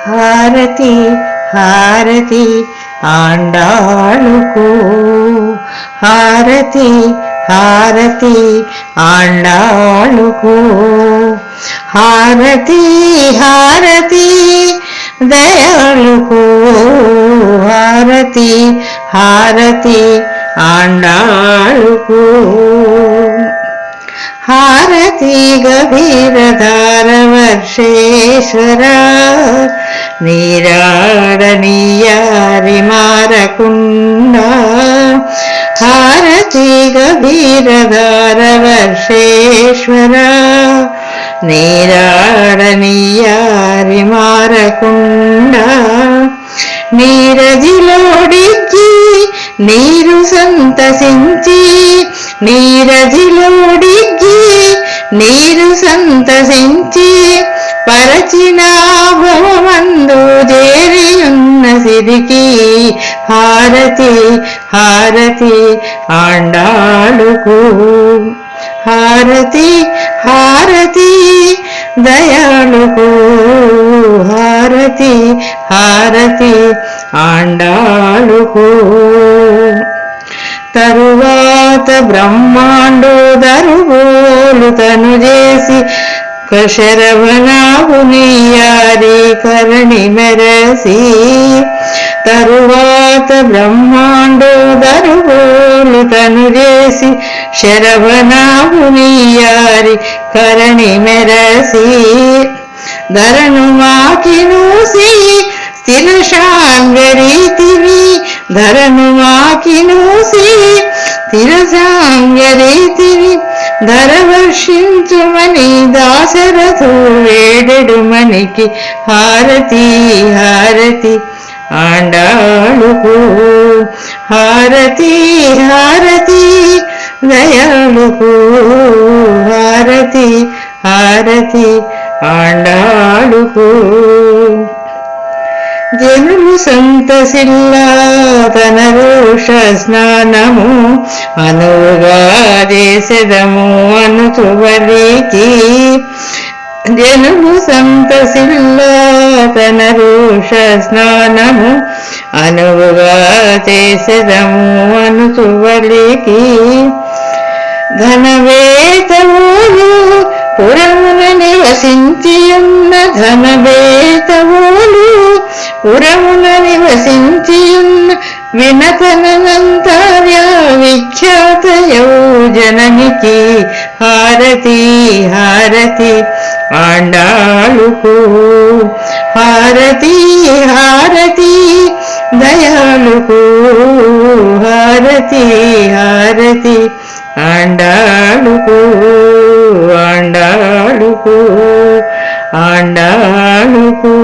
హారతి హారతి ఆండాళుకు, హారతి హారతి ఆండాళుకు, హారతి హారతి దయాళుకు, హారతి హారతి ఆండాళుకు, హారతి గభీరధార వర్షేశ్వర, నీరాడనీయారి మారకుండ, హారతి గభీరధార వర్షేశ్వర, నీరాడనీయారి మారకుండ, నీరజిలోడికి నీరు సంతసించి, నీరజిలోడికి నీరు సంతసించి, పరచిన భవమందు చేరియున్న సిరికి, హారతి హారతి ఆండాళుకు, హారతి హారతి దయాళుకు, హారతి హారతి ఆండాళుకు. తరువాత బ్రహ్మాండోదరుగోలు తను చేసి శరవణావునియారి కరణి మెరసి, తరువాత బ్రహ్మాండోదరుగోలు తను చేసి శరవణావునియారి కరణి మెరసి, ధరను మాకినూసి స్థిరశాంగరీతివి, ధరను మాకినూసి స్థిరశాంగరీతివి, ధర వర్షించుమని దాశరథు వేడెడు మనికి, హారతి హారతి ఆండాళుకు, హారతి హారతి దయాళుకు, హారతి హారతి ఆండాళుకు. జనులు సంతసిల్లా తన రోష స్నానము, అనువుగా చేసెదము అనుచువరికి, జనులు సంతసిల్లా తన రోష స్నానము, అనువుగా చేసెదము అనుచువరికి, ఘనవేతవులు పురమున నివసించియున్న, ఘనవేతవులు పురమున నివసించియున్న, వినతనంతర్య విఖ్యాత జననికి, హారతి హారతి ఆండాళుకు, హారతి హారతి దయాళుకు, హారతి హారతి ఆండాళుకు, ఆండాళుకు, ఆండాళుకు.